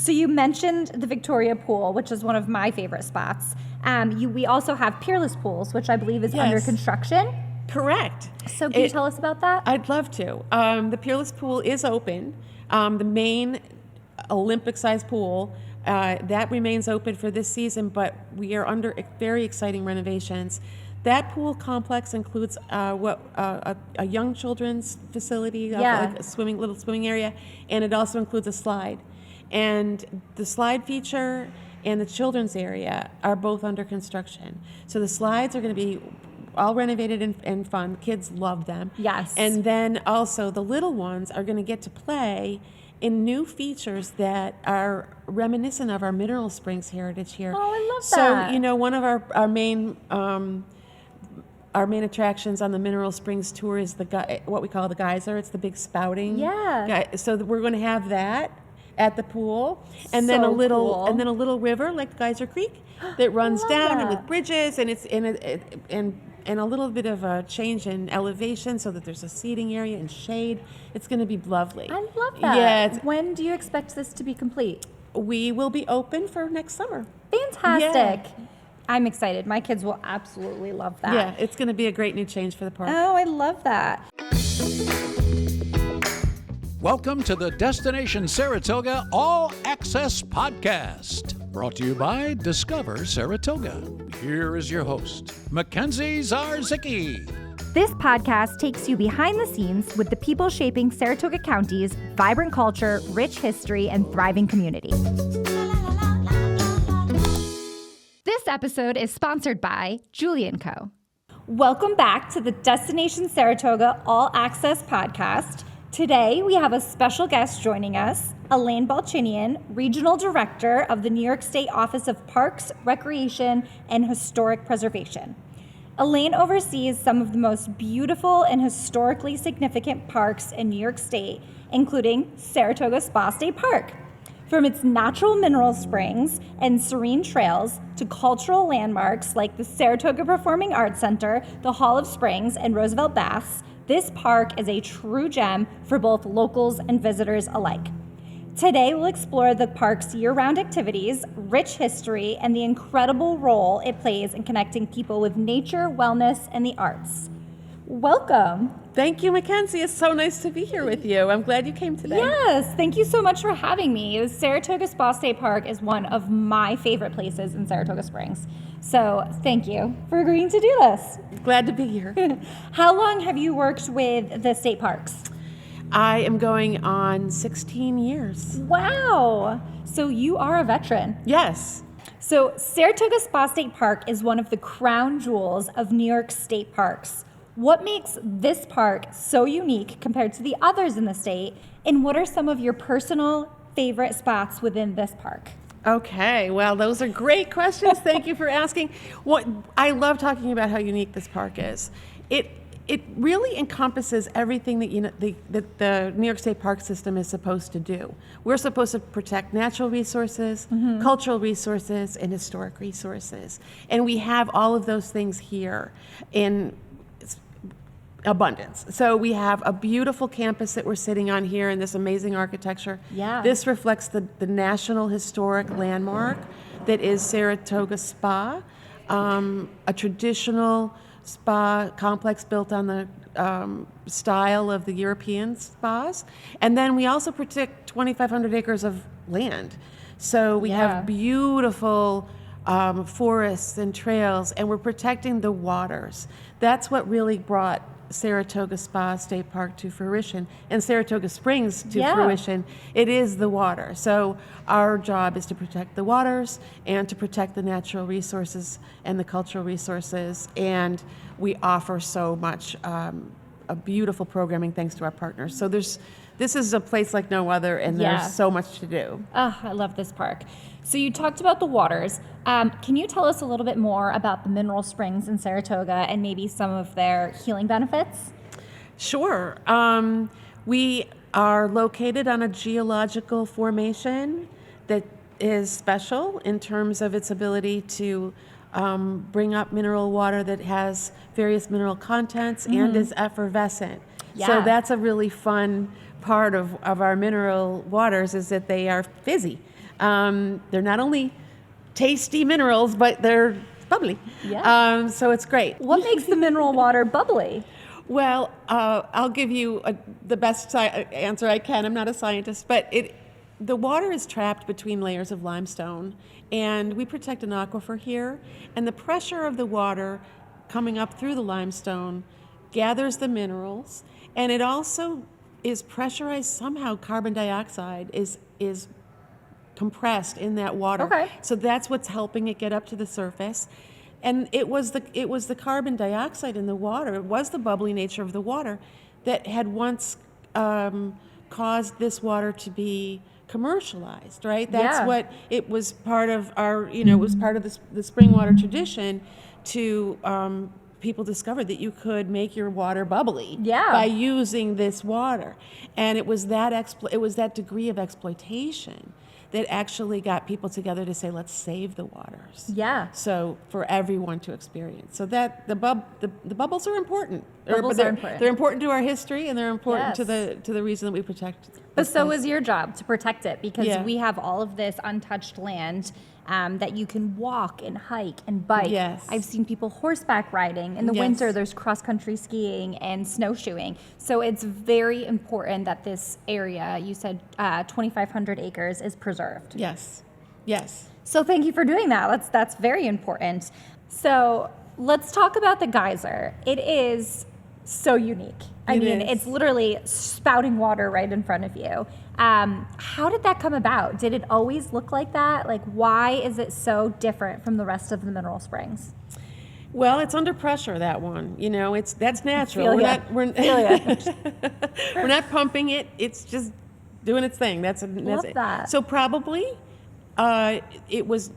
So you mentioned the Victoria Pool, which is one of my favorite spots. We also have Peerless Pools, which I believe is under construction. Correct. So can you tell us about that? I'd love to. The Peerless Pool is open. The main Olympic-sized pool, that remains open for this season, but we are under very exciting renovations. That pool complex includes a young children's facility, like a little swimming area, and it also includes a slide. And the slide feature and the children's area are both under construction. So the slides are going to be all renovated and fun. Kids love them. Yes. And then also the little ones are going to get to play in new features that are reminiscent of our Mineral Springs heritage here. Oh, I love that. So, one of our main attractions on the Mineral Springs tour is what we call the Geyser. It's the big spouting. Yeah. So we're going to have that at the pool, and then a little river like Geyser Creek that runs down and with bridges, and it's and a little bit of a change in elevation so that there's a seating area and shade. It's going to be lovely. I love that. Yeah. When do you expect this to be complete? We will be open for next summer. Fantastic. Yeah. I'm excited. My kids will absolutely love that. Yeah, it's going to be a great new change for the park. Oh, I love that. Welcome to the Destination Saratoga All Access Podcast, brought to you by Discover Saratoga. Here is your host, Mackenzie Zarzicki. This podcast takes you behind the scenes with the people shaping Saratoga County's vibrant culture, rich history, and thriving community. This episode is sponsored by Gideon Co. Welcome back to the Destination Saratoga All Access Podcast. Today, we have a special guest joining us, Elaine Balchinian, Regional Director of the New York State Office of Parks, Recreation, and Historic Preservation. Elaine oversees some of the most beautiful and historically significant parks in New York State, including Saratoga Spa State Park. From its natural mineral springs and serene trails to cultural landmarks like the Saratoga Performing Arts Center, the Hall of Springs, and Roosevelt Baths, this park is a true gem for both locals and visitors alike. Today, we'll explore the park's year-round activities, rich history, and the incredible role it plays in connecting people with nature, wellness, and the arts. Welcome. Thank you, Mackenzie. It's so nice to be here with you. I'm glad you came today. Yes, thank you so much for having me. The Saratoga Spa State Park is one of my favorite places in Saratoga Springs. So thank you for agreeing to do this. Glad to be here. How long have you worked with the state parks? I am going on 16 years. Wow. So you are a veteran. Yes. So Saratoga Spa State Park is one of the crown jewels of New York State parks. What makes this park so unique compared to the others in the state? And what are some of your personal favorite spots within this park? Okay, well, those are great questions. Thank you for asking. I love talking about how unique this park is. It really encompasses everything that the New York State Park System is supposed to do. We're supposed to protect natural resources, cultural resources, and historic resources. And we have all of those things here in abundance. So we have a beautiful campus that we're sitting on here in this amazing architecture. Yeah. This reflects the National Historic Landmark that is Saratoga Spa, a traditional spa complex built on the style of the European spas. And then we also protect 2,500 acres of land. So we have beautiful forests and trails, and we're protecting the waters. That's what really brought Saratoga Spa State Park to fruition and Saratoga Springs to fruition. It is the water. So our job is to protect the waters and to protect the natural resources and the cultural resources. And we offer so much a beautiful programming thanks to our partners. So this is a place like no other, and there's so much to do. Oh, I love this park. So you talked about the waters. Can you tell us a little bit more about the mineral springs in Saratoga and maybe some of their healing benefits? Sure. We are located on a geological formation that is special in terms of its ability to bring up mineral water that has various mineral contents and is effervescent. Yeah. So that's a really fun part of our mineral waters, is that they are fizzy. They're not only tasty minerals, but they're bubbly. Yeah. So it's great. What makes the mineral water bubbly? Well, I'll give you the best answer I can. I'm not a scientist, but the water is trapped between layers of limestone, and we protect an aquifer here, and the pressure of the water coming up through the limestone gathers the minerals, and it also is pressurized somehow. Carbon dioxide is compressed in that water. Okay. So that's what's helping it get up to the surface. And it was the carbon dioxide in the water, it was the bubbly nature of the water that had once caused this water to be commercialized, right? That's what it was part of our, it was part of the spring water tradition to people discovered that you could make your water bubbly by using this water. And it was that degree of exploitation that actually got people together to say, let's save the waters. Yeah. So for everyone to experience. So that the bubbles are important. Bubbles are important. They're important to our history, and they're important Yes. to the reason that we protect. But so is your job to protect it, because Yeah. we have all of this untouched land that you can walk and hike and bike. Yes. I've seen people horseback riding. In the Yes. winter, there's cross-country skiing and snowshoeing. So it's very important that this area, you said 2,500 acres, is preserved. Yes. Yes. So thank you for doing that. That's very important. So let's talk about the geyser. It is so unique. I mean, it's literally spouting water right in front of you. How did that come about? Did it always look like that? Like, why is it so different from the rest of the mineral springs? Well, it's under pressure, that one. That's natural. We're not pumping it. It's just doing its thing. That's it. That. So probably it was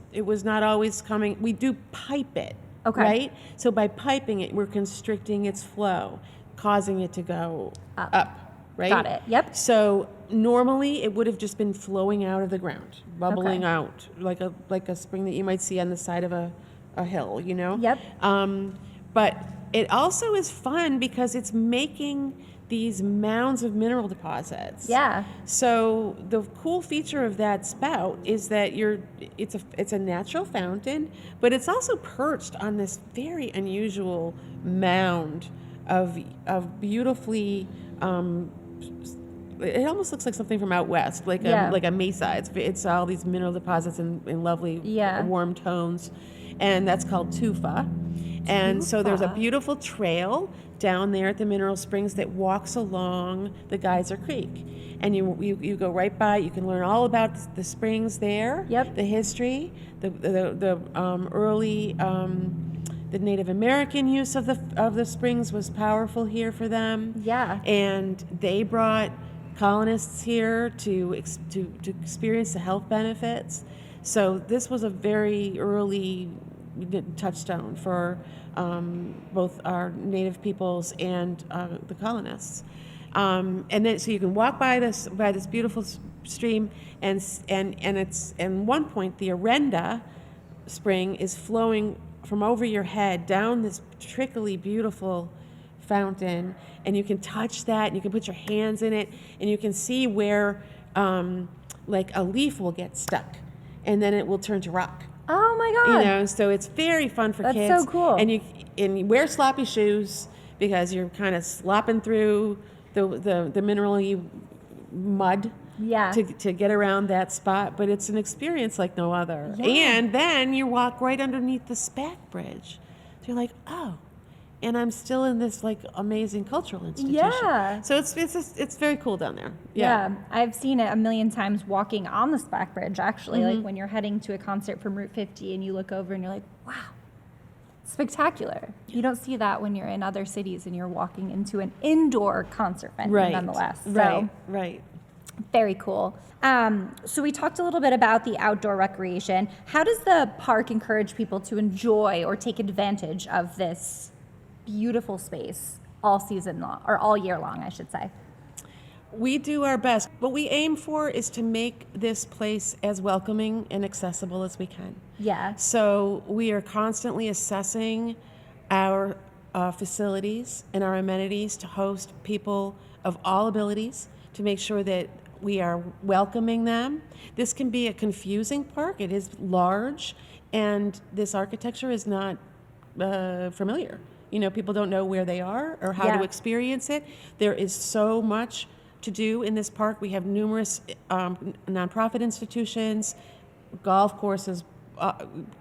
not always coming. We do pipe it. Okay. Right? So by piping it, we're constricting its flow, causing it to go up. Right? Got it. Yep. So normally it would have just been flowing out of the ground, bubbling out like a spring that you might see on the side of a hill, Yep. But it also is fun because it's making these mounds of mineral deposits. Yeah. So the cool feature of that spout is that it's a natural fountain, but it's also perched on this very unusual mound of beautifully. It almost looks like something from out west, like a mesa. It's all these mineral deposits in lovely warm tones, and that's called tufa. And so there's a beautiful trail down there at the mineral springs that walks along the Geyser Creek, and you go right by. You can learn all about the springs there, the history, the early. The Native American use of the springs was powerful here for them. Yeah. And they brought colonists here to experience the health benefits. So this was a very early touchstone for both our native peoples and the colonists. And then so you can walk by this beautiful stream, and one point the Arenda spring is flowing from over your head down this trickly, beautiful fountain, and you can touch that, and you can put your hands in it, and you can see where like a leaf will get stuck, and then it will turn to rock. Oh my God! So it's very fun for kids. That's so cool. And you wear sloppy shoes because you're kind of slopping through the minerally mud. Yeah. To get around that spot, but it's an experience like no other. Yeah. And then you walk right underneath the SPAC bridge. So you're like, oh, and I'm still in this like amazing cultural institution. Yeah. So it's very cool down there. Yeah. I've seen it a million times walking on the SPAC bridge, actually, Mm-hmm. like when you're heading to a concert from Route 50 and you look over and you're like, wow, spectacular. You don't see that when you're in other cities and you're walking into an indoor concert venue, nonetheless. So, Right. very cool. So we talked a little bit about the outdoor recreation. How does the park encourage people to enjoy or take advantage of this beautiful space all season long, or all year long, I should say? We do our best. What we aim for is to make this place as welcoming and accessible as we can. Yeah. So we are constantly assessing our facilities and our amenities to host people of all abilities, to make sure that we are welcoming them. This can be a confusing park. It is large, and this architecture is not familiar. People don't know where they are or how to experience it. There is so much to do in this park. We have numerous nonprofit institutions, golf courses,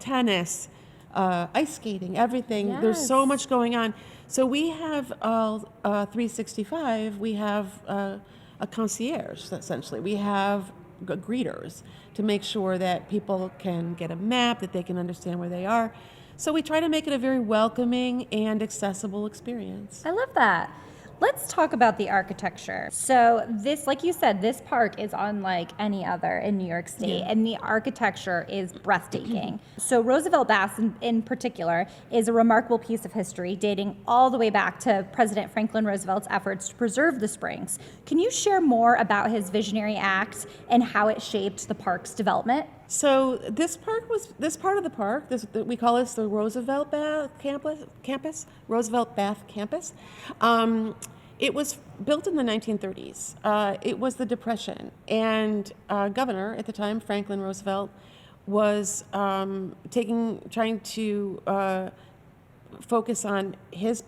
tennis, ice skating, everything. Yes. There's so much going on. So we have 365. We have a concierge, essentially. We have greeters to make sure that people can get a map, that they can understand where they are. So we try to make it a very welcoming and accessible experience. I love that. Let's talk about the architecture. So this, like you said, this park is unlike any other in New York State, and the architecture is breathtaking. So Roosevelt Baths in particular is a remarkable piece of history dating all the way back to President Franklin Roosevelt's efforts to preserve the springs. Can you share more about his visionary act and how it shaped the park's development? So this part of the park, we call this the Roosevelt Bath campus, Roosevelt Bath campus. It was built in the 1930s. It was the Depression, and Governor at the time, Franklin Roosevelt, was trying to focus on his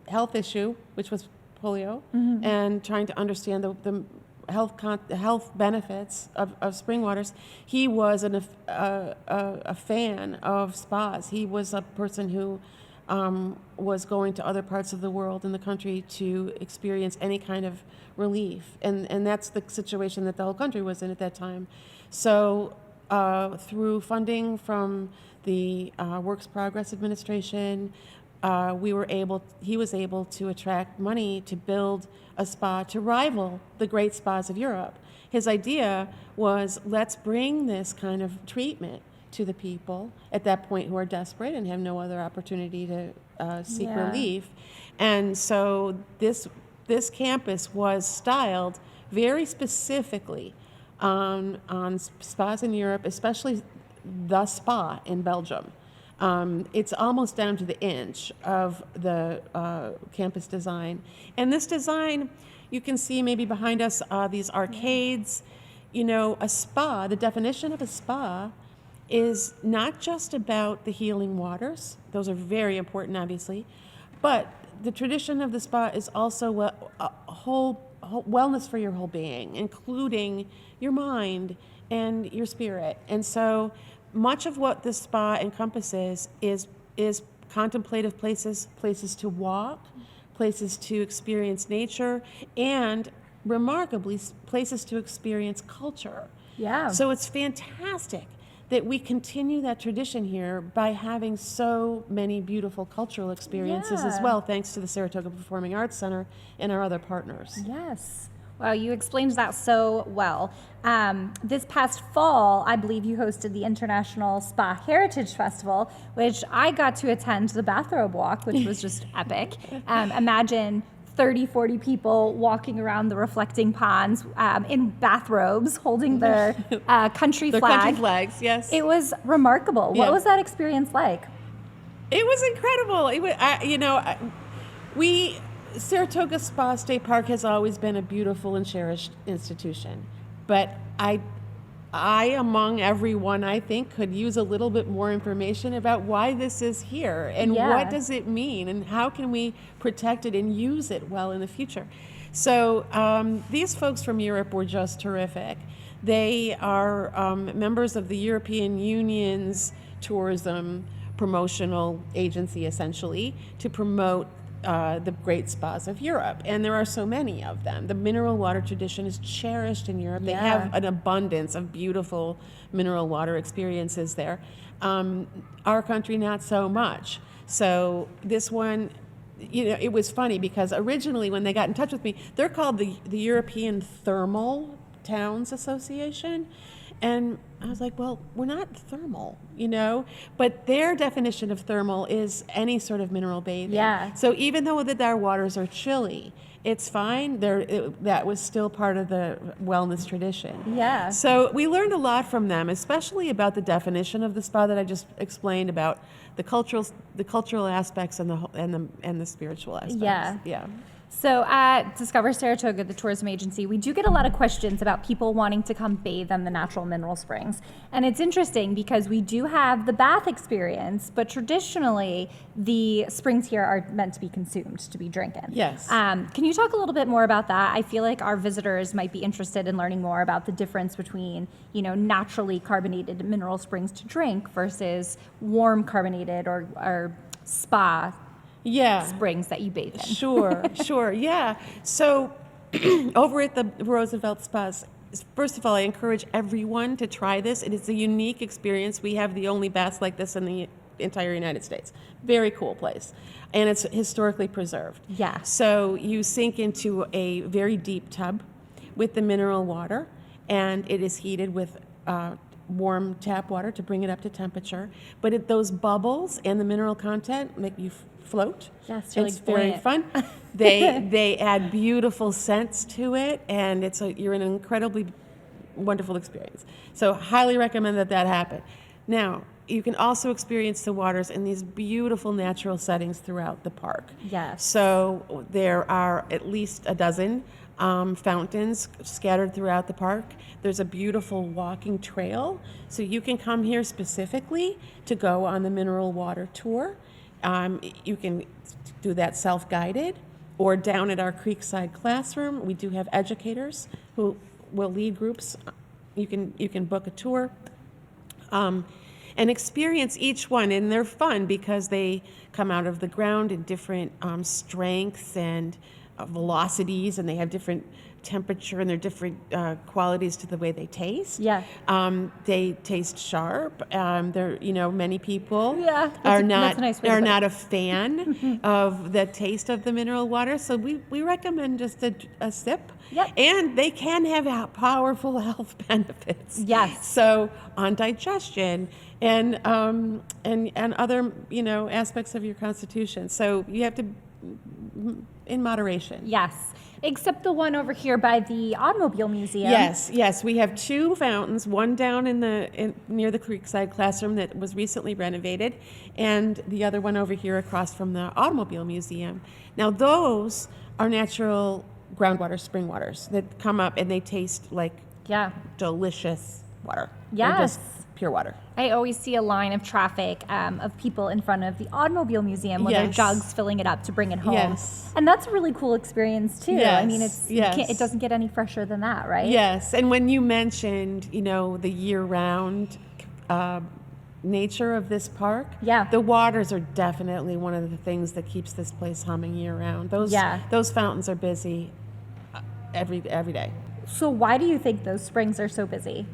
health issue, which was polio, and trying to understand the health benefits of spring waters. He was a fan of spas. He was a person who was going to other parts of the world in the country to experience any kind of relief, and that's the situation that the whole country was in at that time. So through funding from the Works Progress Administration, he was able to attract money to build a spa to rival the great spas of Europe. His idea was, let's bring this kind of treatment to the people at that point who are desperate and have no other opportunity to seek relief. And so this campus was styled very specifically on spas in Europe, especially the spa in Belgium. It's almost down to the inch of the campus design. And this design, you can see maybe behind us these arcades. A spa, the definition of a spa is not just about the healing waters. Those are very important, obviously. But the tradition of the spa is also a whole wellness for your whole being, including your mind and your spirit. And so much of what the spa encompasses is contemplative places to walk, places to experience nature, and remarkably, places to experience culture. Yeah. So it's fantastic that we continue that tradition here by having so many beautiful cultural experiences as well, thanks to the Saratoga Performing Arts Center and our other partners. Yes. Well, you explained that so well. This past fall, I believe you hosted the International Spa Heritage Festival, which I got to attend the bathrobe walk, which was just epic. Imagine 30, 40 people walking around the reflecting ponds in bathrobes, holding their country Their flag. country flags, yes. It was remarkable. What was that experience like? It was incredible. Saratoga Spa State Park has always been a beautiful and cherished institution, but I, among everyone, I think, could use a little bit more information about why this is here and what does it mean and how can we protect it and use it well in the future. So these folks from Europe were just terrific. They are members of the European Union's tourism promotional agency, essentially, to promote the great spas of Europe, and there are so many of them. The mineral water tradition is cherished in Europe. They have an abundance of beautiful mineral water experiences there. Our country, not so much. So this one, it was funny because originally when they got in touch with me, they're called the European Thermal Towns Association. And I was like, well, we're not thermal, but their definition of thermal is any sort of mineral bathing. Yeah. So even though our waters are chilly, it's fine. That was still part of the wellness tradition. Yeah. So we learned a lot from them, especially about the definition of the spa that I just explained, about the cultural aspects and the spiritual aspects. Yeah. Yeah. So at Discover Saratoga, the tourism agency, we do get a lot of questions about people wanting to come bathe in the natural mineral springs. And it's interesting because we do have the bath experience, but traditionally the springs here are meant to be consumed, to be drinking. Yes. Can you talk a little bit more about that? I feel like our visitors might be interested in learning more about the difference between, naturally carbonated mineral springs to drink versus warm carbonated or spa springs that you bathe in. Sure. Yeah. So over at the Roosevelt Spas, first of all, I encourage everyone to try this. It is a unique experience. We have the only baths like this in the entire United States. Very cool place. And it's historically preserved. Yeah. So you sink into a very deep tub with the mineral water, and it is heated with warm tap water to bring it up to temperature. But those bubbles and the mineral content make you float. Yes, it's very fun. They add beautiful scents to it, and you're in an incredibly wonderful experience. So highly recommend that happen. Now, you can also experience the waters in these beautiful natural settings throughout the park. Yes. So there are at least a dozen fountains scattered throughout the park. There's a beautiful walking trail, so you can come here specifically to go on the mineral water tour. You can do that self-guided, or down at our Creekside classroom, we do have educators who will lead groups. You can book a tour and experience each one, and they're fun because they come out of the ground in different strengths and velocities, and they have different temperature, and they're different qualities to the way they taste. Yeah. They taste sharp. Many people that's a nice way to put not a fan of the taste of the mineral water, so we recommend just a sip. Yep. And they can have powerful health benefits. Yes. So on digestion and other aspects of your constitution. So you have to, in moderation. Yes. Except the one over here by the Automobile Museum. Yes. We have two fountains, one down near the Creekside classroom that was recently renovated, and the other one over here across from the Automobile Museum. Now those are natural groundwater spring waters that come up and they taste like delicious water. They're Yes. just pure water. I always see a line of traffic of people in front of the Automobile Museum with their Yes. jugs filling it up to bring it home. Yes. And that's a really cool experience too. Yes. I mean, it doesn't get any fresher than that, right? Yes, and when you mentioned, the year-round nature of this park, the waters are definitely one of the things that keeps this place humming year-round. Those fountains are busy every day. So why do you think those springs are so busy?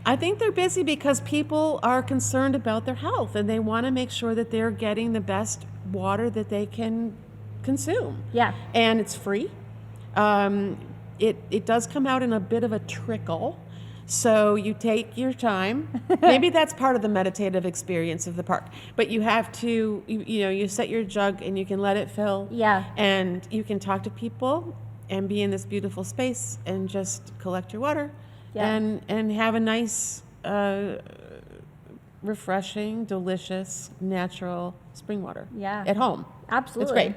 I think they're busy because people are concerned about their health, and they want to make sure that they're getting the best water that they can consume. Yeah. And it's free. It does come out in a bit of a trickle, so you take your time. Maybe that's part of the meditative experience of the park. But you have to, you set your jug and you can let it fill. Yeah. And you can talk to people and be in this beautiful space and just collect your water. Yeah. And have a nice, refreshing, delicious, natural spring water at home. Absolutely. It's great.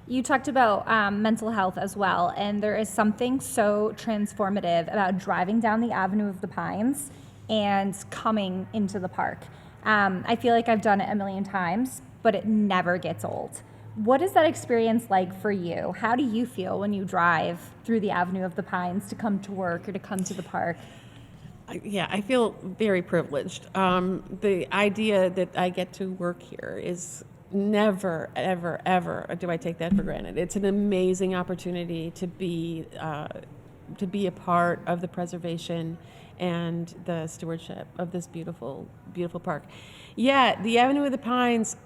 You talked about mental health as well, and there is something so transformative about driving down the Avenue of the Pines and coming into the park. I feel like I've done it a million times, but it never gets old. What is that experience like for you? How do you feel when you drive through the Avenue of the Pines to come to work or to come to the park? Yeah, I feel very privileged. The idea that I get to work here is never, ever, ever do I take that for granted. It's an amazing opportunity to be a part of the preservation and the stewardship of this beautiful, beautiful park. Yeah, the Avenue of the Pines.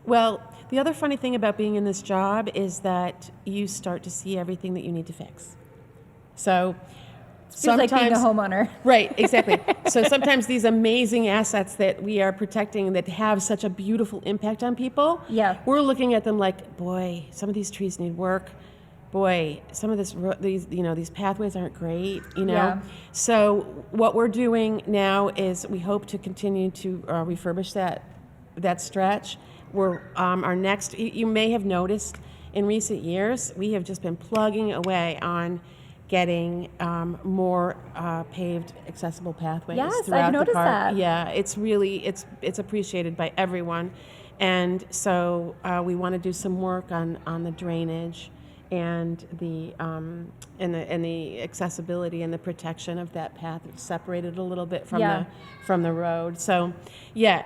Well, the other funny thing about being in this job is that you start to see everything that you need to fix. So Feels like being a homeowner. Right, exactly. So sometimes these amazing assets that we are protecting that have such a beautiful impact on people, we're looking at them like, boy, some of these trees need work. Boy, some of these pathways aren't great, Yeah. So what we're doing now is we hope to continue to refurbish that stretch. We're our next. You may have noticed in recent years, we have just been plugging away on getting more paved, accessible pathways Yes, I've throughout the noticed park. that. Yeah, it's really it's appreciated by everyone, and so we want to do some work on the drainage and the accessibility and the protection of that path. It's separated a little bit from the road. So, yeah.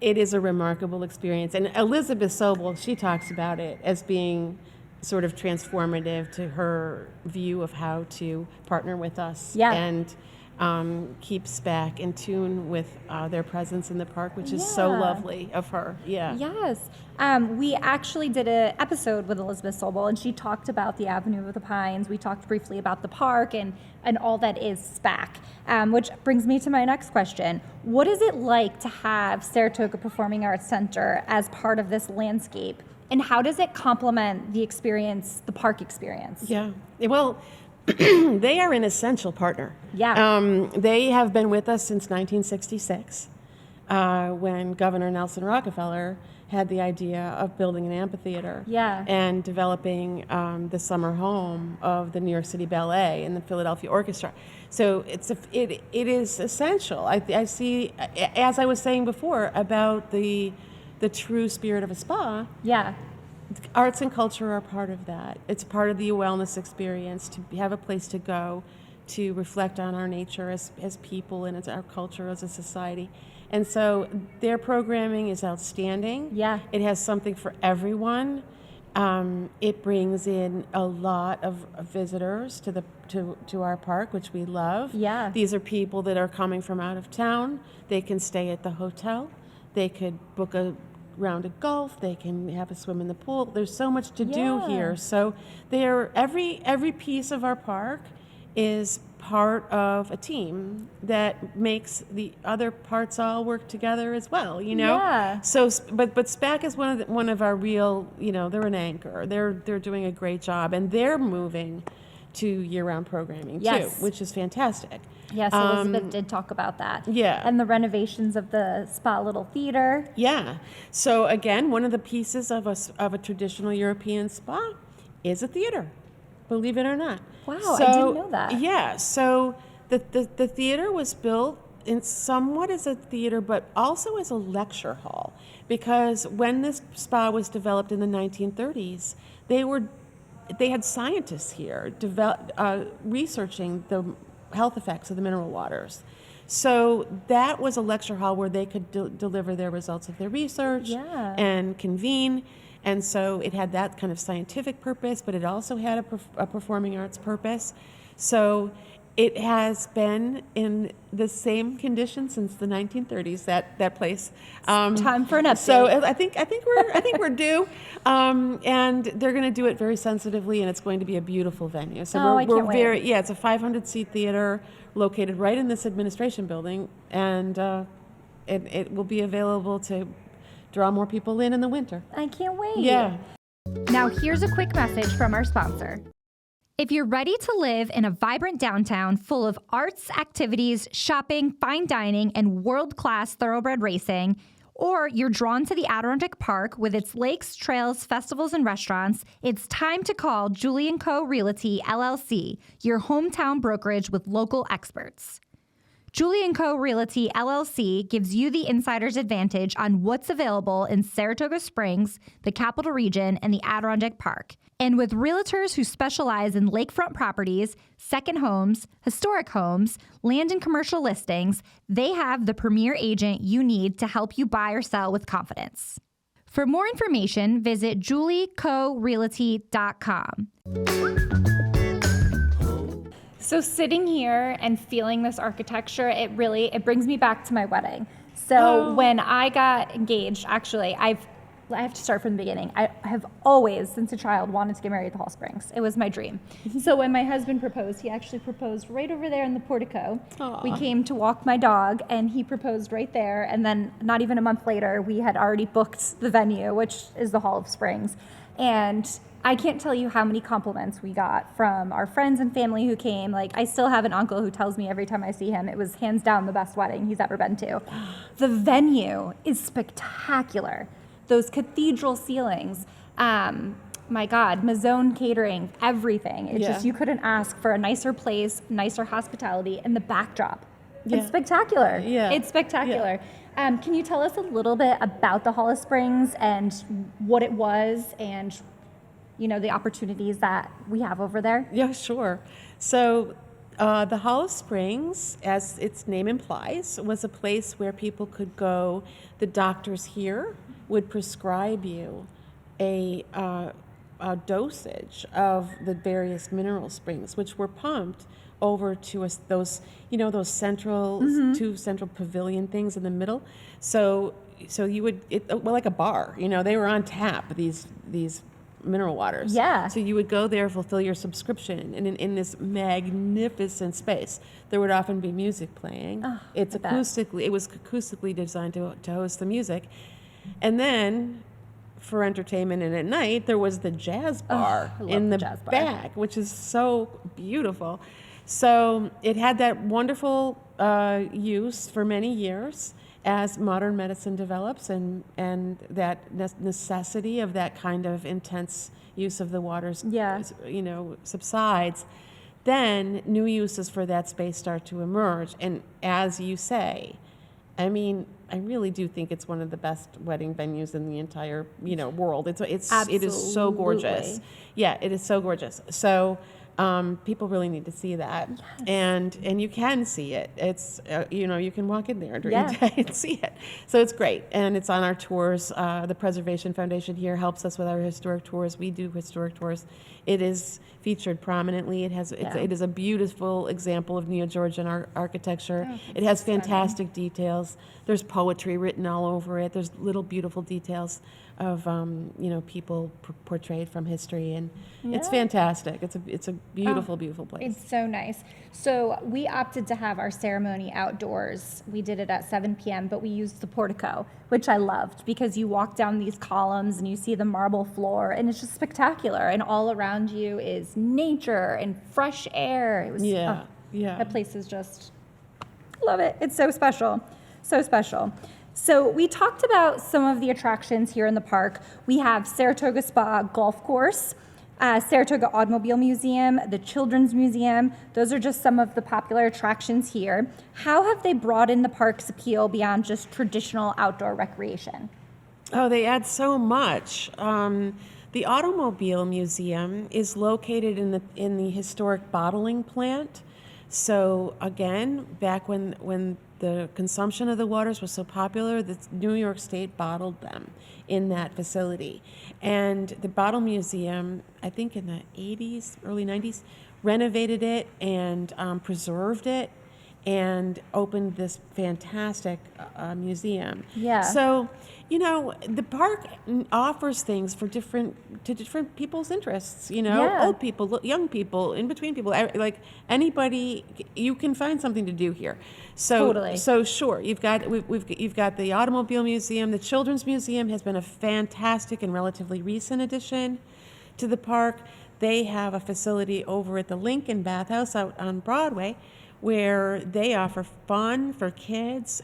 It is a remarkable experience. And Elizabeth Sobel, she talks about it as being sort of transformative to her view of how to partner with us and keep SPAC in tune with their presence in the park, which is so lovely of her. Yeah. Yes. We actually did an episode with Elizabeth Sobel, and she talked about the Avenue of the Pines. We talked briefly about the park and all that is SPAC, which brings me to my next question. What is it like to have Saratoga Performing Arts Center as part of this landscape, and how does it complement the experience, the park experience? Yeah. Well, they are an essential partner. Yeah. They have been with us since 1966, when Governor Nelson Rockefeller had the idea of building an amphitheater and developing the summer home of the New York City Ballet and the Philadelphia Orchestra. So it is essential. I see, as I was saying before, about the true spirit of a spa. Yeah. Arts and culture are part of that. It's part of the wellness experience, to have a place to go, to reflect on our nature as people and as our culture as a society. And so their programming is outstanding. Yeah. It has something for everyone. It brings in a lot of visitors to our park, which we love. Yeah. These are people that are coming from out of town. They can stay at the hotel. They could book a round of golf. They can have a swim in the pool. There's so much to do here. So every piece of our park is part of a team that makes the other parts all work together as well, you know? Yeah. So, but SPAC is one of our real, they're an anchor. They're doing a great job, and they're moving to year-round programming too, which is fantastic. Yes, Elizabeth did talk about that. Yeah. And the renovations of the Spa Little Theater. Yeah. So again, one of the pieces of a traditional European spa is a theater, believe it or not. Wow, So, I didn't know that. Yeah. So the theater was built in somewhat as a theater, but also as a lecture hall, because when this spa was developed in the 1930s, they had scientists here researching the health effects of the mineral waters. So that was a lecture hall where they could deliver their results of their research and convene. And so it had that kind of scientific purpose, but it also had a performing arts purpose. So it has been in the same condition since the 1930s. That place. Time for an update. So I think we're due, and they're going to do it very sensitively, and it's going to be a beautiful venue. So I can't wait. It's a 500-seat theater located right in this administration building, and it will be available to draw more people in the winter. I can't wait. Yeah. Now here's a quick message from our sponsor. If you're ready to live in a vibrant downtown full of arts, activities, shopping, fine dining, and world-class thoroughbred racing, or you're drawn to the Adirondack Park with its lakes, trails, festivals, and restaurants, it's time to call Julie & Co. Realty, LLC, your hometown brokerage with local experts. Julie & Co. Realty, LLC gives you the insider's advantage on what's available in Saratoga Springs, the Capital Region, and the Adirondack Park. And with realtors who specialize in lakefront properties, second homes, historic homes, land and commercial listings, they have the premier agent you need to help you buy or sell with confidence. For more information, visit juliecorealty.com. So sitting here and feeling this architecture, it brings me back to my wedding. So when I got engaged, actually, I have to start from the beginning. I have always, since a child, wanted to get married at the Hall Springs. It was my dream. So when my husband proposed, he actually proposed right over there in the portico. Aww. We came to walk my dog, and he proposed right there. And then not even a month later, we had already booked the venue, which is the Hall of Springs. And I can't tell you how many compliments we got from our friends and family who came. Like, I still have an uncle who tells me every time I see him, it was hands down the best wedding he's ever been to. The venue is spectacular. Those cathedral ceilings. My my God, Mazzone catering, everything. It's Yeah. just, you couldn't ask for a nicer place, nicer hospitality, and the backdrop. Yeah. It's spectacular. Yeah. It's spectacular. Can you tell us a little bit about the Hollis Springs and what it was and, you know, the opportunities that we have over there? Yeah, sure. So the Hollis Springs, as its name implies, was a place where people could go. The doctors here would prescribe you a dosage of the various mineral springs, which were pumped over to those central two central pavilion things in the middle. So you would like a bar. They were on tap. These mineral waters. Yeah. So you would go there, fulfill your subscription, and in this magnificent space, there would often be music playing. Oh, It was acoustically designed to host the music, and then for entertainment and at night there was the jazz bar I love in the the jazz bar. back, which is so beautiful. So it had that wonderful use for many years as modern medicine develops and that necessity of that kind of intense use of the waters subsides, then new uses for that space start to emerge. And as you say, I mean, I really do think it's one of the best wedding venues in the entire world. It is so gorgeous. Absolutely. Yeah, it is so gorgeous. So people really need to see that, and you can see it. It's you can walk in there during the day and see it. So it's great, and it's on our tours. The Preservation Foundation here helps us with our historic tours. We do historic tours. It is featured prominently. It is a beautiful example of Neo-Georgian architecture. It has fantastic details. There's poetry written all over it. There's little beautiful details of people portrayed from history, and it's fantastic. It's a beautiful place. It's so nice. So we opted to have our ceremony outdoors. We did it at 7 p.m., but we used the portico, which I loved because you walk down these columns and you see the marble floor, and it's just spectacular. And all around you is nature and fresh air. It was that place is just, love it. It's so special, so special. So we talked about some of the attractions here in the park. We have Saratoga Spa Golf Course, Saratoga Automobile Museum, the Children's Museum. Those are just some of the popular attractions here. How have they broadened the park's appeal beyond just traditional outdoor recreation? Oh, they add so much. The Automobile Museum is located in the historic bottling plant. So again, back when the consumption of the waters was so popular, the New York State bottled them in that facility. And the Bottle Museum, I think in the 80s, early 90s, renovated it and preserved it and opened this fantastic museum. Yeah. So, the park offers things to different people's interests, old people, young people, in between people, like anybody, you can find something to do here. So, Totally. So sure, you've got the Automobile Museum. The Children's Museum has been a fantastic and relatively recent addition to the park. They have a facility over at the Lincoln Bathhouse out on Broadway, where they offer fun for kids.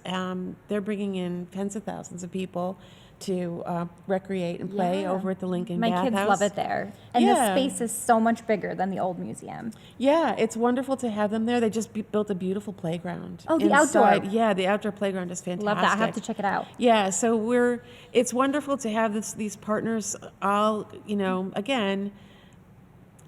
They're bringing in tens of thousands of people to recreate and play over at the Lincoln Bathhouse. My kids love it there. And the space is so much bigger than the old museum. Yeah, it's wonderful to have them there. They just built a beautiful playground. Oh, the inside. outdoor. Yeah, the outdoor playground is fantastic. Love that. I have to check it out. Yeah, so it's wonderful to have these partners all, again,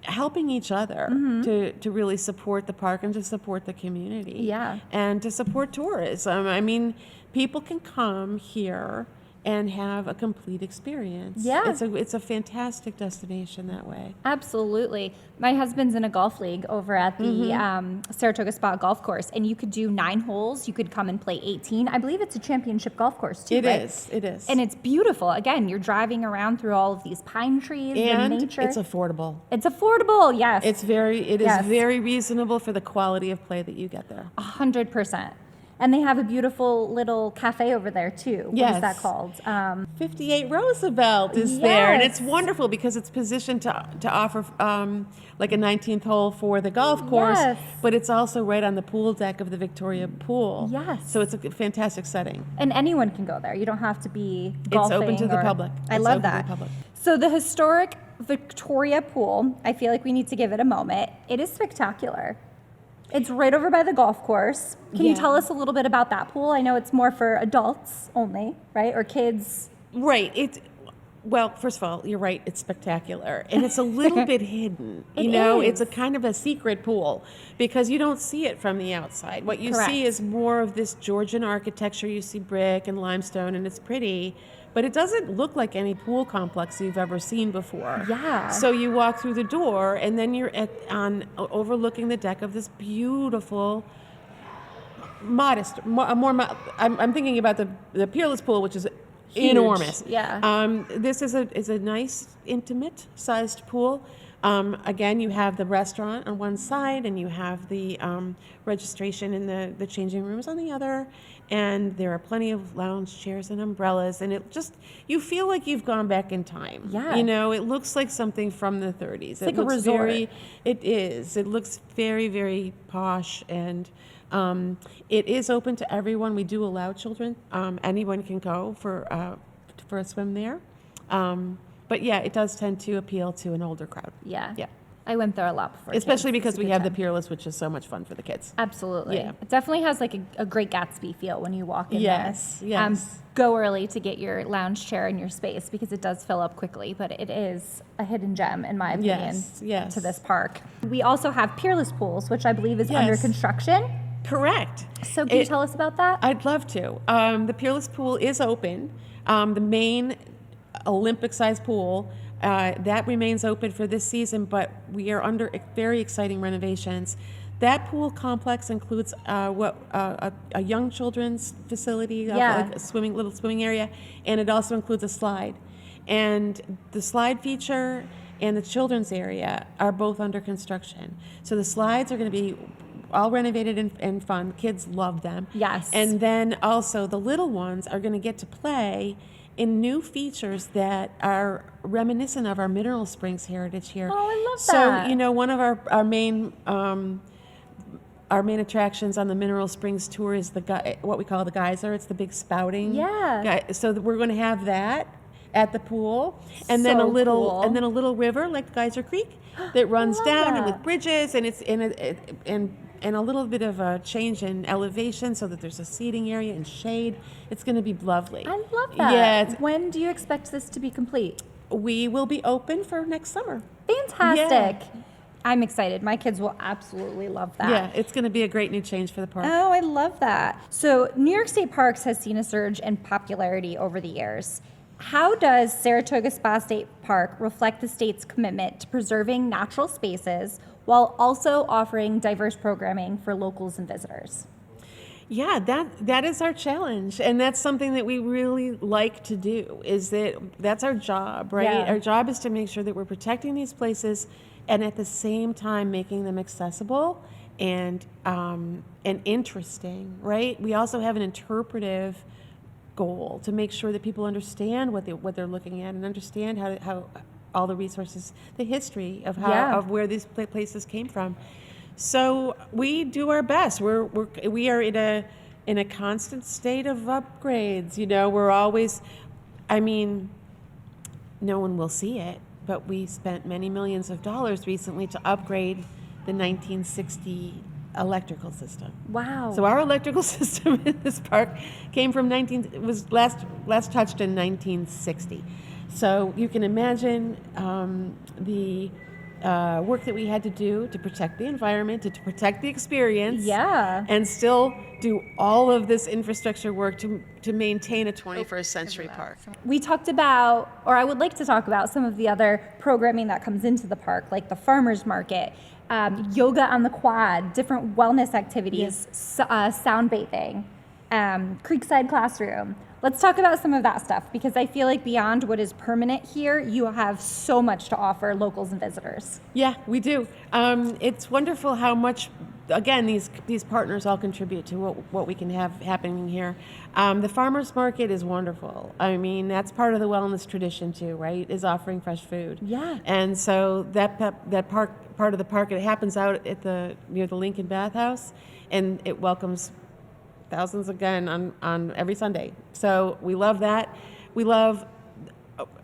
helping each other to really support the park and to support the community. Yeah. And to support tourism. I mean, people can come here and have a complete experience. Yeah. It's a fantastic destination that way. Absolutely. My husband's in a golf league over at the Saratoga Spa Golf Course, and you could do 9 holes. You could come and play 18. I believe it's a championship golf course too, right? It is. And it's beautiful. Again, you're driving around through all of these pine trees and nature. It's affordable. It's affordable, yes. It is very reasonable for the quality of play that you get there. 100%. And they have a beautiful little cafe over there too. What is that called? 58 Roosevelt is there, and it's wonderful because it's positioned to offer like a 19th hole for the golf course, but it's also right on the pool deck of the Victoria Pool. Yes. So it's a fantastic setting. And anyone can go there. You don't have to be golfing. It's open to the public. I love that. So the historic Victoria Pool. I feel like we need to give it a moment. It is spectacular. It's right over by the golf course. Can you tell us a little bit about that pool? I know it's more for adults only, right? Or kids. Right. Well, first of all, you're right. It's spectacular. And it's a little bit hidden. It's a kind of a secret pool because you don't see it from the outside. What you see is more of this Georgian architecture. You see brick and limestone, and it's pretty. But it doesn't look like any pool complex you've ever seen before. Yeah. So you walk through the door, and then you're overlooking the deck of this beautiful, I'm thinking about the Peerless Pool, which is huge. Enormous. Yeah. This is a nice, intimate-sized pool. Again, you have the restaurant on one side, and you have the registration and the changing rooms on the other. And there are plenty of lounge chairs and umbrellas, and you feel like you've gone back in time. Yeah. It looks like something from the 30s. It's like a resort. It is. It looks very, very posh, and it is open to everyone. We do allow children. Anyone can go for a swim there. But yeah, it does tend to appeal to an older crowd. Yeah. Yeah. I went there a lot before. Especially kids. because It's a we good have the time. Peerless, which is so much fun for the kids. Absolutely. Yeah. It definitely has like a great Gatsby feel when you walk in there. Yes. Go early to get your lounge chair in your space because it does fill up quickly, but it is a hidden gem, in my opinion, Yes. to this park. We also have Peerless Pools, which I believe is under construction. Correct. So can you tell us about that? I'd love to. The Peerless Pool is open. The main Olympic-sized pool, that remains open for this season, but we are under very exciting renovations. That pool complex includes a young children's facility, like a little swimming area, and it also includes a slide. And the slide feature and the children's area are both under construction. So the slides are going to be all renovated and fun. Kids love them. Yes. And then also the little ones are going to get to play in new features that are reminiscent of our Mineral Springs heritage here. Oh, I love that. So, one of our main attractions on the Mineral Springs tour is what we call the Geyser. It's the big spouting. Yeah. So we're going to have that at the pool, and then a little river like Geyser Creek that runs down and with bridges, and it's and a little bit of a change in elevation so that there's a seating area and shade. It's going to be lovely. I love that. Yeah. When do you expect this to be complete? We will be open for next summer. Fantastic. Yeah. I'm excited. My kids will absolutely love that. Yeah, it's going to be a great new change for the park. Oh, I love that. So New York State Parks has seen a surge in popularity over the years. How does Saratoga Spa State Park reflect the state's commitment to preserving natural spaces while also offering diverse programming for locals and visitors? Yeah, that is our challenge, and that's something that we really like to do. That's our job, right? Yeah. Our job is to make sure that we're protecting these places, and at the same time making them accessible and interesting, right? We also have an interpretive goal to make sure that people understand what they're looking at and understand how all the resources, the history of of where these places came from. So we do our best. We are in a constant state of upgrades. We're always. No one will see it, but we spent many millions of dollars recently to upgrade the 1960 electrical system. Wow. So our electrical system in this park came from was last touched in 1960. So you can imagine the work that we had to do to protect the environment, to protect the experience, and still do all of this infrastructure work to maintain a 21st century park. We talked about, or I would like to talk about, some of the other programming that comes into the park, like the farmers market, yoga on the quad, different wellness activities, sound bathing, Creekside Classroom. Let's talk about some of that stuff, because I feel like beyond what is permanent here, you have so much to offer locals and visitors. Yeah, we do. It's wonderful how much, again, these partners all contribute to what we can have happening here. The farmers market is wonderful. That's part of the wellness tradition too, right? Is offering fresh food. Yeah. And so that part of the park, it happens out at near the Lincoln Bathhouse, and it welcomes thousands again on every Sunday. So we love that. We love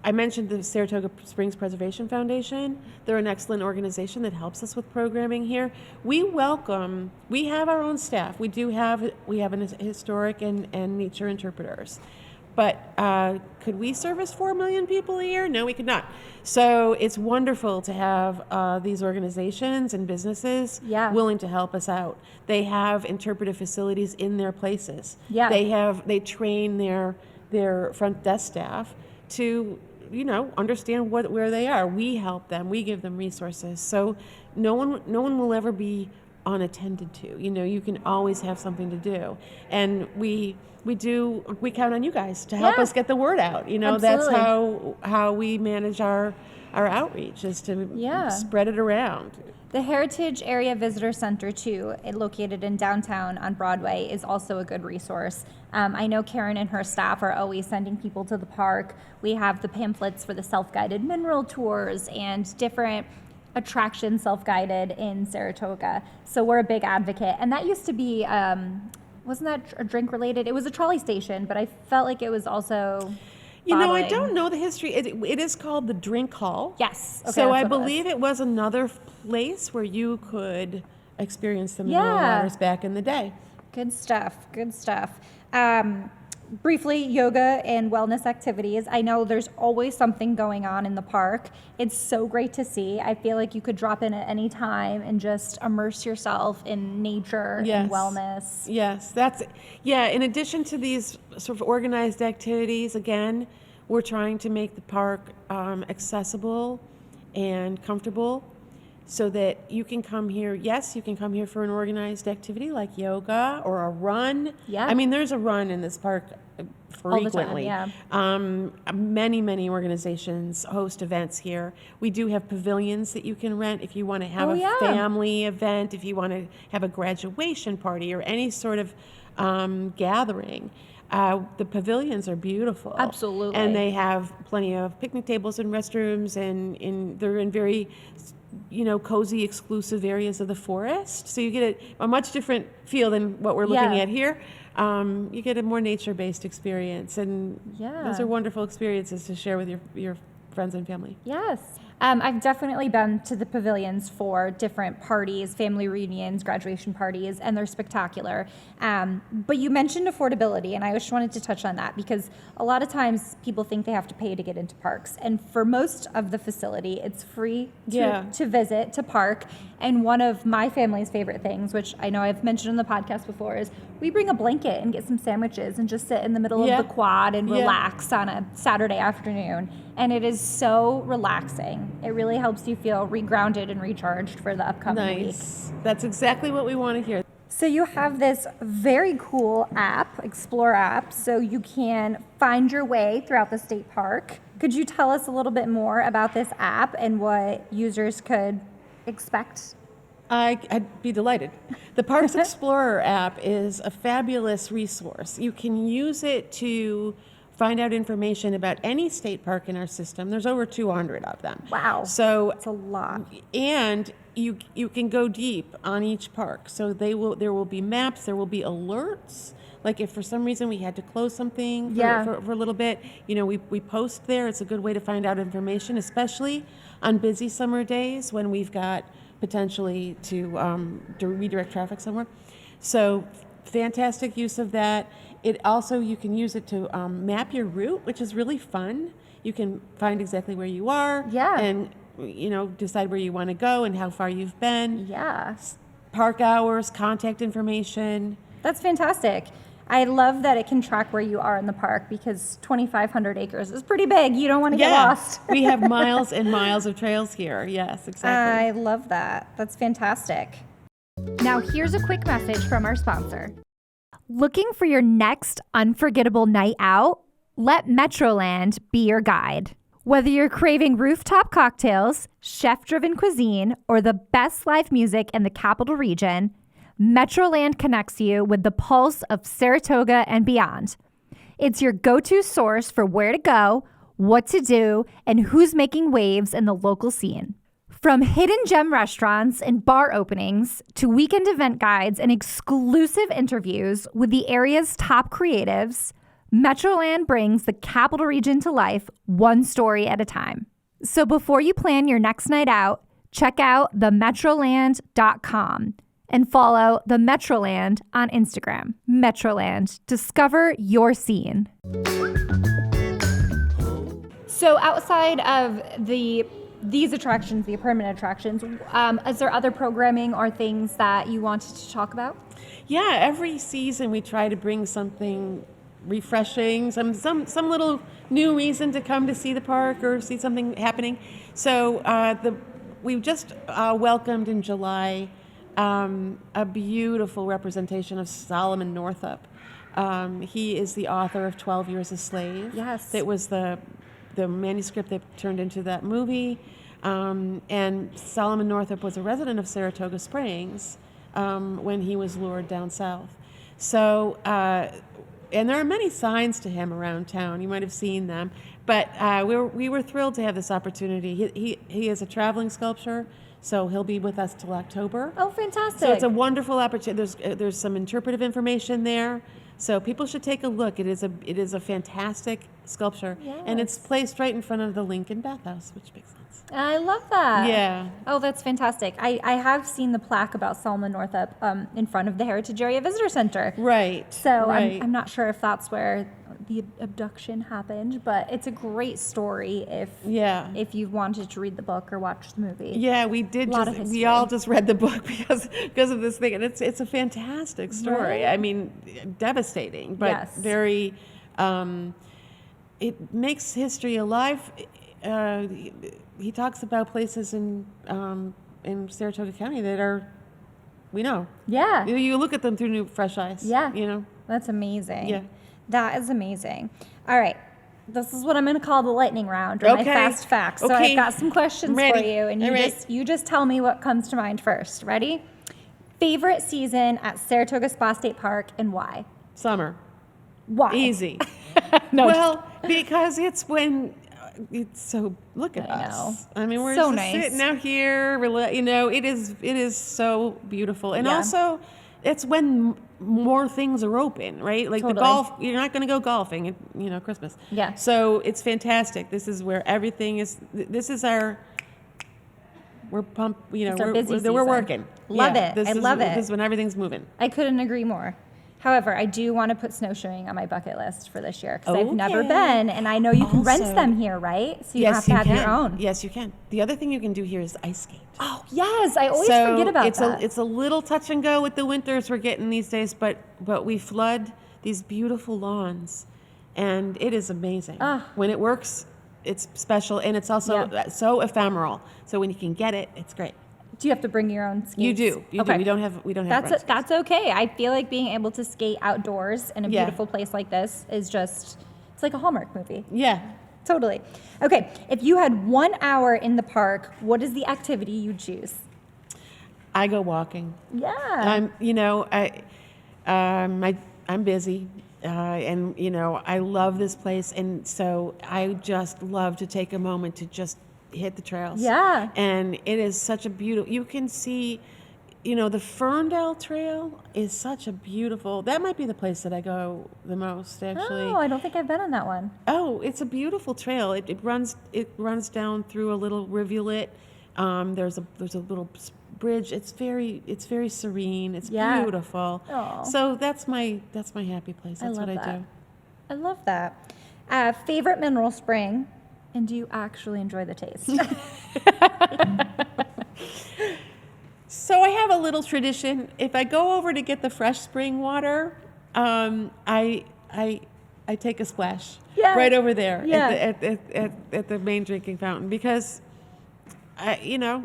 I mentioned the Saratoga Springs Preservation Foundation. They're an excellent organization that helps us with programming here. We have our own staff. We have an historic and nature interpreters. But could we service 4 million people a year? No, we could not. So it's wonderful to have these organizations and businesses willing to help us out. They have interpretive facilities in their places. Yeah. They train their front desk staff to, understand where they are. We help them. We give them resources. So no one will ever be unattended to. You can always have something to do. And we count on you guys to help us get the word out. Absolutely. That's how we manage our outreach, is to spread it around. The Heritage Area Visitor Center, too, located in downtown on Broadway, is also a good resource. I know Karen and her staff are always sending people to the park. We have the pamphlets for the self-guided mineral tours and different attractions self-guided in Saratoga. So we're a big advocate. And that used to be, wasn't that a drink related? It was a trolley station, but I felt like it was also bottling. I don't know the history. It is called the Drink Hall. Yes. Okay, so I believe it was another place where you could experience the mineral waters back in the day. Good stuff. Briefly, yoga and wellness activities. I know there's always something going on in the park. It's so great to see. I feel like you could drop in at any time and just immerse yourself in nature and wellness. Yes, in addition to these sort of organized activities, again, we're trying to make the park accessible and comfortable so that you can come here. Yes, you can come here for an organized activity like yoga or a run. Yeah. I mean, there's a run in this park frequently. All the time, Many organizations host events here. We do have pavilions that you can rent if you want to have a family event, if you want to have a graduation party or any sort of gathering. The pavilions are beautiful. Absolutely. And they have plenty of picnic tables and restrooms, and they're in very cozy, exclusive areas of the forest. So you get a much different feel than what we're looking at here. You get a more nature-based experience, and those are wonderful experiences to share with your friends and family. Yes. I've definitely been to the pavilions for different parties, family reunions, graduation parties, and they're spectacular. But you mentioned affordability, and I just wanted to touch on that because a lot of times people think they have to pay to get into parks. And for most of the facility, it's free to visit, to park. And one of my family's favorite things, which I know I've mentioned on the podcast before, is we bring a blanket and get some sandwiches and just sit in the middle of the quad and relax on a Saturday afternoon. And it is so relaxing. It really helps you feel regrounded and recharged for the upcoming week. That's exactly what we want to hear. So you have this very cool app, Explore app, so you can find your way throughout the state park. Could you tell us a little bit more about this app and what users could expect? I'd be delighted. The Parks Explorer app is a fabulous resource. You can use it to find out information about any state park in our system. There's over 200 of them. Wow. So it's a lot. And you can go deep on each park. So there will be maps, there will be alerts. Like if for some reason we had to close something for a little bit, we post there. It's a good way to find out information, especially on busy summer days when we've got potentially to redirect traffic somewhere. So fantastic use of that. It also, you can use it to map your route, which is really fun. You can find exactly where you are and, decide where you want to go and how far you've been. Yeah. Park hours, contact information. That's fantastic. I love that it can track where you are in the park because 2,500 acres is pretty big. You don't want to get lost. We have miles and miles of trails here. Yes, exactly. I love that. That's fantastic. Now here's a quick message from our sponsor. Looking for your next unforgettable night out? Let Metroland be your guide. Whether you're craving rooftop cocktails, chef-driven cuisine, or the best live music in the capital region, Metroland connects you with the pulse of Saratoga and beyond. It's your go-to source for where to go, what to do, and who's making waves in the local scene. From hidden gem restaurants and bar openings to weekend event guides and exclusive interviews with the area's top creatives, Metroland brings the capital region to life one story at a time. So before you plan your next night out, check out themetroland.com and follow the Metroland on Instagram. Metroland, discover your scene. So outside of these attractions, the permanent attractions, is there other programming or things that you wanted to talk about? Yeah, every season we try to bring something refreshing, some little new reason to come to see the park or see something happening. So we've just welcomed in July a beautiful representation of Solomon Northup. He is the author of 12 Years a Slave. Yes. It was the manuscript that turned into that movie. And Solomon Northup was a resident of Saratoga Springs when he was lured down south. So, and there are many signs to him around town. You might have seen them. But we were thrilled to have this opportunity. He is a traveling sculptor, so he'll be with us till October. Oh, fantastic. So it's a wonderful opportunity. There's some interpretive information there. So people should take a look. It is a fantastic sculpture. Yes. And it's placed right in front of the Lincoln Bathhouse, which makes sense. I love that. Yeah. Oh, that's fantastic. I have seen the plaque about Solomon Northup in front of the Heritage Area Visitor Center. Right. So right. I'm not sure if that's where the abduction happened, but it's a great story if you wanted to read the book or watch the movie. Yeah, we did. We all just read the book because of this thing, and it's a fantastic story. Right? I mean, devastating, but Yes. very. It makes history alive. He talks about places in Saratoga County that are, we know. Yeah. You look at them through new, fresh eyes. Yeah. You know. That's amazing. Yeah. That is amazing. All right. This is what I'm going to call the lightning round or my fast facts. So Okay. I've got some questions Ready. for you, and you just tell me what comes to mind first. Ready? Favorite season at Saratoga Spa State Park and why? Summer. Why? Easy. No, Well, because it's when it's so. Look at I us. know. I mean, we're So just nice. sitting out here. It is so beautiful, and Yeah. also it's when more things are open, right? Like Totally. the golf. You're not going to go golfing at Christmas. Yeah. So it's fantastic. This is where everything is. This is our. We're pumped. It's our busy We're season. working. Love it. I love it. This is when everything's moving. I couldn't agree more. However, I do want to put snowshoeing on my bucket list for this year because I've never Okay. been, and I know you can rent Also- them here, right? So you don't have to have your own. Yes, you can. The other thing you can do here is ice skate. Oh, yes. I always So forget about it's that. it's a little touch and go with the winters we're getting these days, but we flood these beautiful lawns, and it is amazing. When it works, it's special, and it's also so ephemeral. So when you can get it, it's great. Do you have to bring your own skates? You do. You do. We don't have. That's okay. I feel like being able to skate outdoors in a beautiful place like this is just, it's like a Hallmark movie. Yeah. Totally. Okay, if you had 1 hour in the park, what is the activity you'd choose? I go walking. Yeah. I'm busy, and I love this place, and so I just love to take a moment to just hit the trails. Yeah. And it is such a beautiful. You can see, the Ferndale Trail is such a beautiful. That might be the place that I go the most, actually. Oh, I don't think I've been on that one. Oh, it's a beautiful trail. It runs down through a little rivulet. There's a little bridge. It's very serene. It's beautiful. Aw. So that's my happy place. That's what I do. I love that. Favorite mineral spring, and do you actually enjoy the taste? So I have a little tradition. If I go over to get the fresh spring water, I take a splash right over there at the main drinking fountain because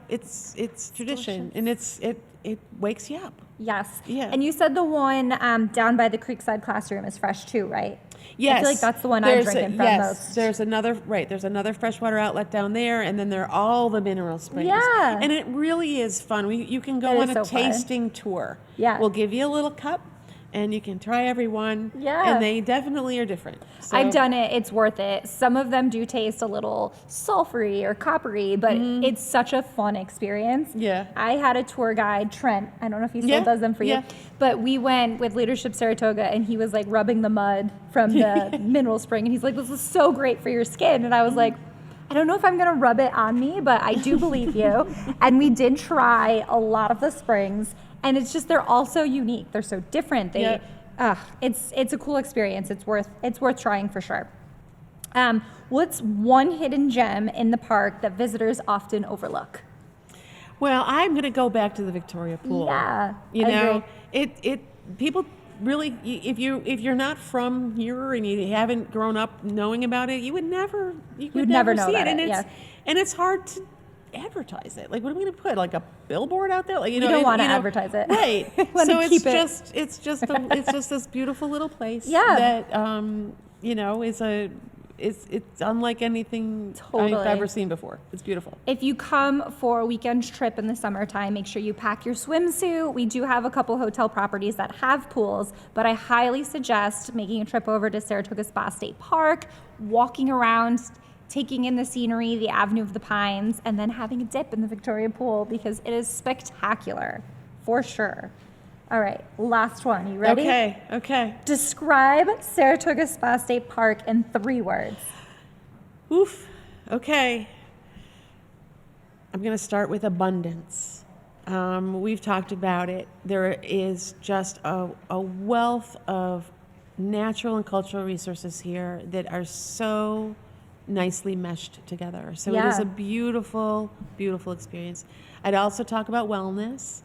it's tradition and it wakes you up. Yes. Yeah. And you said the one down by the Creekside Classroom is fresh too, right? Yes. I feel like that's the one I'm drinking from most. There's another freshwater outlet down there, and then there are all the mineral springs. Yeah. And it really is fun. You can go It on is a so fun. tasting tour. Yeah. We'll give you a little cup, and you can try every one. Yeah. And they definitely are different. So, I've done it. It's worth it. Some of them do taste a little sulfury or coppery, but it's such a fun experience. Yeah. I had a tour guide, Trent. I don't know if he still does them for you, but we went with Leadership Saratoga, and he was like rubbing the mud from the mineral spring, and he's like, "This is so great for your skin." And I was like, I don't know if I'm going to rub it on me, but I do believe you. And we did try a lot of the springs, and it's just, they're all so unique. They're so different. It's a cool experience. It's worth trying for sure. What's one hidden gem in the park that visitors often overlook? Well, I'm going to go back to the Victoria Pool. Yeah, You I know, agree. people really, if you're not from here and you haven't grown up knowing about it, you would never see it. And it's hard to advertise it. Like, what are we going to put? Like a billboard out there? Like, you don't want to advertise it, right? So it's just this beautiful little place. Yeah. That it's unlike anything Totally. I've ever seen before. It's beautiful. If you come for a weekend trip in the summertime, make sure you pack your swimsuit. We do have a couple hotel properties that have pools, but I highly suggest making a trip over to Saratoga Spa State Park, walking around, taking in the scenery, the Avenue of the Pines, and then having a dip in the Victoria Pool because it is spectacular, for sure. All right, last one. You ready? Okay. Describe Saratoga Spa State Park in 3 words. Oof. Okay. I'm going to start with abundance. We've talked about it. There is just a wealth of natural and cultural resources here that are so nicely meshed together. So it is a beautiful, beautiful experience. I'd also talk about wellness.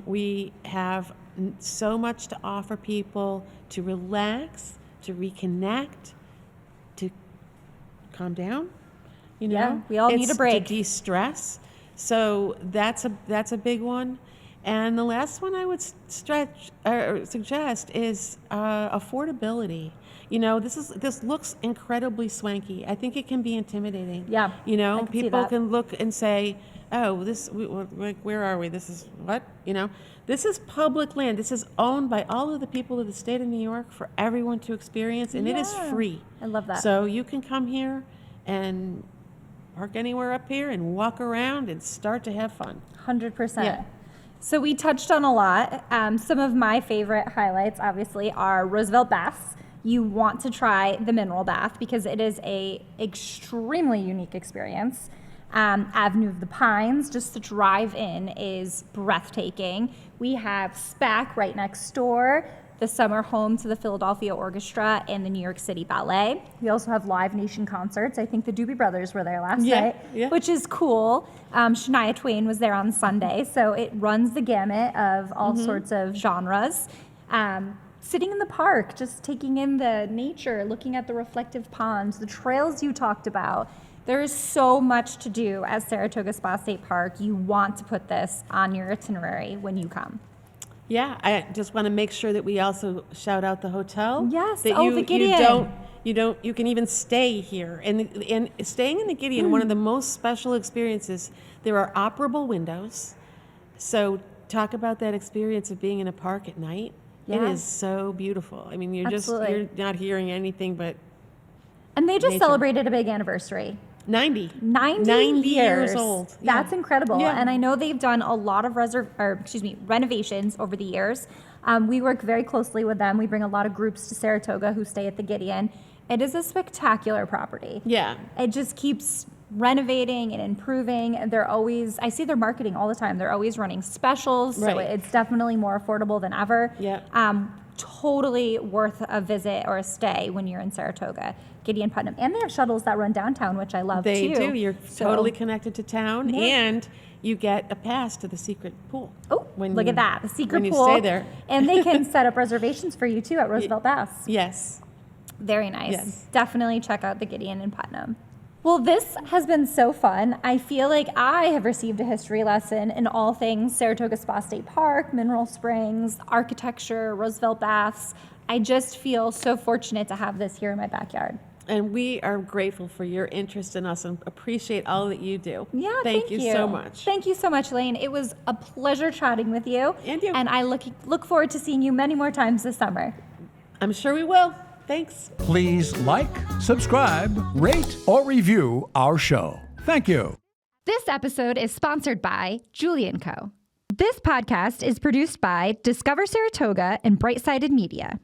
We have so much to offer people to relax, to reconnect, to calm down. We all need a break. To de-stress. So that's a big one. And the last one I would suggest is affordability. This looks incredibly swanky. I think it can be intimidating. Yeah, People can look and say, "Oh, where are we? This is what?" This is public land. This is owned by all of the people of the state of New York for everyone to experience, and it is free. I love that. So you can come here and park anywhere up here and walk around and start to have fun. 100%. Yeah. So we touched on a lot. Some of my favorite highlights, obviously, are Roosevelt Baths. You want to try the mineral bath because it is a extremely unique experience. Avenue of the Pines, just the drive in is breathtaking. We have SPAC right next door, the summer home to the Philadelphia Orchestra and the New York City Ballet. We also have Live Nation concerts. I think the Doobie Brothers were there last night, which is cool. Shania Twain was there on Sunday, so it runs the gamut of all sorts of genres. Sitting in the park, just taking in the nature, looking at the reflective ponds, the trails you talked about. There is so much to do at Saratoga Spa State Park. You want to put this on your itinerary when you come. Yeah, I just want to make sure that we also shout out the hotel. Yes, that the Gideon. You can even stay here. And staying in the Gideon, one of the most special experiences, there are operable windows. So talk about that experience of being in a park at night. Yeah. It is so beautiful. I mean, you're not hearing anything but And they just nature. Celebrated a big anniversary. 90 years old. That's incredible. Yeah. And I know they've done a lot of renovations over the years. We work very closely with them. We bring a lot of groups to Saratoga who stay at the Gideon. It is a spectacular property. Yeah. It just keeps renovating and improving. I see their marketing all the time. They're always running specials. So Right. it's definitely more affordable than ever. Yeah. Totally worth a visit or a stay when you're in Saratoga, Gideon, Putnam. And they have shuttles that run downtown, which I love too. They do. You're totally connected to town, and you get a pass to the secret pool. Oh, look at that. The secret when pool. you stay there. And they can set up reservations for you too at Roosevelt Baths. Yes. Very nice. Yes. Definitely check out the Gideon in Putnam. Well, this has been so fun. I feel like I have received a history lesson in all things Saratoga Spa State Park, Mineral Springs, architecture, Roosevelt Baths. I just feel so fortunate to have this here in my backyard. And we are grateful for your interest in us and appreciate all that you do. Yeah, thank you so much. Thank you so much, Elaine. It was a pleasure chatting with you. And you. And I look forward to seeing you many more times this summer. I'm sure we will. Thanks. Please like, subscribe, rate, or review our show. Thank you. This episode is sponsored by Gideon Co. This podcast is produced by Discover Saratoga and Bright-Sided Media.